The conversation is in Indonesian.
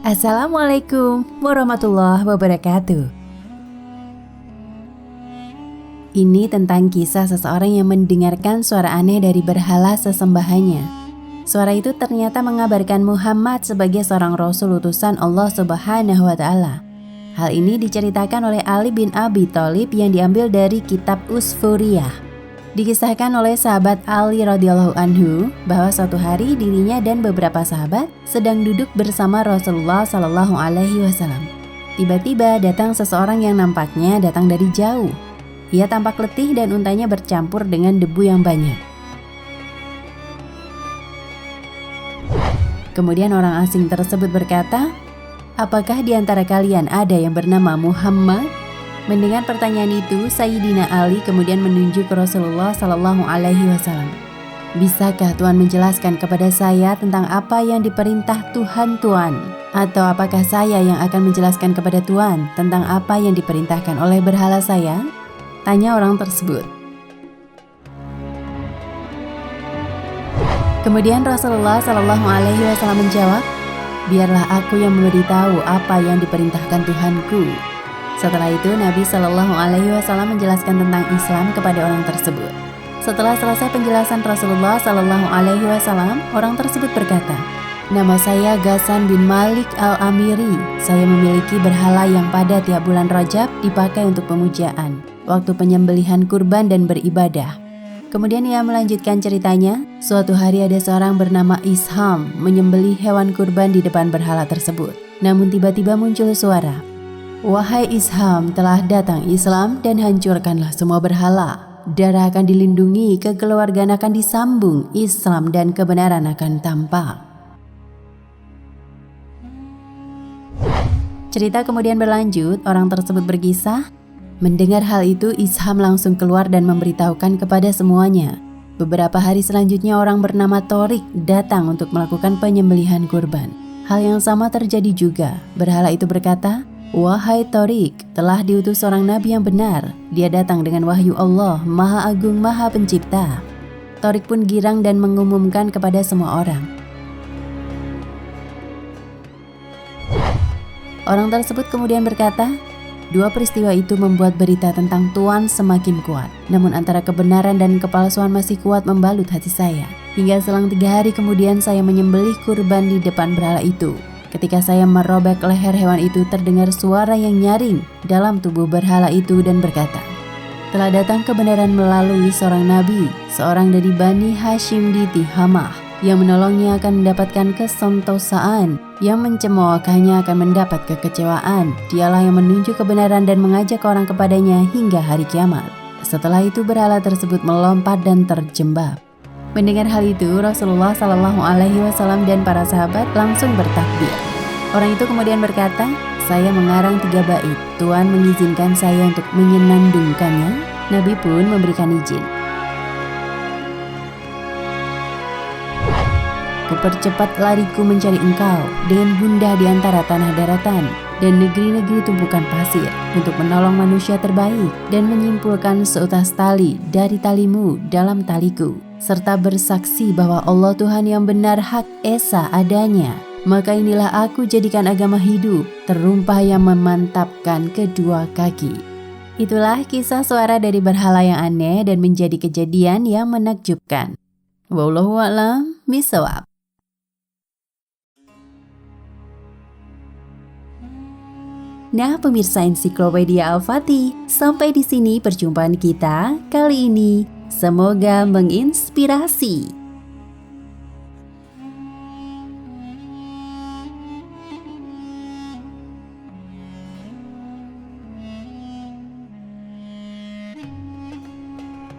Assalamualaikum warahmatullahi wabarakatuh. Ini tentang kisah seseorang yang mendengarkan suara aneh dari berhala sesembahannya. Suara itu ternyata mengabarkan Muhammad sebagai seorang rasul utusan Allah Subhanahu wa Ta'ala. Hal ini diceritakan oleh Ali bin Abi Thalib yang diambil dari kitab Usfuriyah. Dikisahkan oleh sahabat Ali radhiyallahu anhu bahwa suatu hari dirinya dan beberapa sahabat sedang duduk bersama Rasulullah sallallahu alaihi wasallam. Tiba-tiba datang seseorang yang nampaknya datang dari jauh. Ia tampak letih dan untanya bercampur dengan debu yang banyak. Kemudian orang asing tersebut berkata, "Apakah di antara kalian ada yang bernama Muhammad?" Mendengar pertanyaan itu, Sayyidina Ali kemudian menunjuk ke Rasulullah Sallallahu Alaihi Wasallam. "Bisakah Tuhan menjelaskan kepada saya tentang apa yang diperintah Tuhan Tuhan? Atau apakah saya yang akan menjelaskan kepada Tuhan tentang apa yang diperintahkan oleh berhala saya?" Tanya orang tersebut. Kemudian Rasulullah Sallallahu Alaihi Wasallam menjawab, "Biarlah aku yang memberitahu apa yang diperintahkan Tuhanku." Setelah itu Nabi Shallallahu Alaihi Wasallam menjelaskan tentang Islam kepada orang tersebut. Setelah selesai penjelasan Rasulullah Shallallahu Alaihi Wasallam, orang tersebut berkata, "Nama saya Ghassan bin Malik al-Amiri. Saya memiliki berhala yang pada tiap bulan Rajab dipakai untuk pemujaan, waktu penyembelihan kurban dan beribadah." Kemudian ia melanjutkan ceritanya, suatu hari ada seorang bernama Isham menyembelih hewan kurban di depan berhala tersebut. Namun tiba-tiba muncul suara, "Wahai Isham, telah datang Islam dan hancurkanlah semua berhala. Darah akan dilindungi, kekeluargaan akan disambung, Islam dan kebenaran akan tampak." Cerita kemudian berlanjut, orang tersebut berkisah, mendengar hal itu Isham langsung keluar dan memberitahukan kepada semuanya. Beberapa hari selanjutnya orang bernama Torik datang untuk melakukan penyembelihan kurban. Hal yang sama terjadi juga. Berhala itu berkata, "Wahai Torik, telah diutus seorang nabi yang benar. Dia datang dengan wahyu Allah, Maha Agung, Maha Pencipta." Torik pun girang dan mengumumkan kepada semua orang. Orang tersebut kemudian berkata, "Dua peristiwa itu membuat berita tentang Tuhan semakin kuat. Namun antara kebenaran dan kepalsuan masih kuat membalut hati saya. Hingga selang 3 hari kemudian saya menyembelih kurban di depan berhala itu. Ketika saya merobek leher hewan itu, terdengar suara yang nyaring dalam tubuh berhala itu dan berkata, 'Telah datang kebenaran melalui seorang nabi, seorang dari Bani Hashim di Tihamah. Yang menolongnya akan mendapatkan kesentosaan, yang mencemoohkannya akan mendapat kekecewaan. Dialah yang menunjuk kebenaran dan mengajak orang kepadanya hingga hari kiamat.' Setelah itu berhala tersebut melompat dan terjembab. Mendengar hal itu, Rasulullah Shallallahu Alaihi Wasallam dan para sahabat langsung bertakbir. Orang itu kemudian berkata, "Saya mengarang 3 bait. Tuhan mengizinkan saya untuk menyenandungkannya. Nabi pun memberikan izin. Kupercepat lariku mencari engkau dengan gundah di antara tanah daratan dan negeri-negeri tumpukan pasir untuk menolong manusia terbaik dan menyimpulkan seutas tali dari talimu dalam taliku, serta bersaksi bahwa Allah Tuhan yang benar hak esa adanya. Maka inilah aku jadikan agama hidup, terumpah yang memantapkan kedua kaki." Itulah kisah suara dari berhala yang aneh dan menjadi kejadian yang menakjubkan. Wallahu a'lam bishawab. Nah, pemirsa Ensiklopedia Al-Fatih, sampai di sini perjumpaan kita kali ini. Semoga menginspirasi.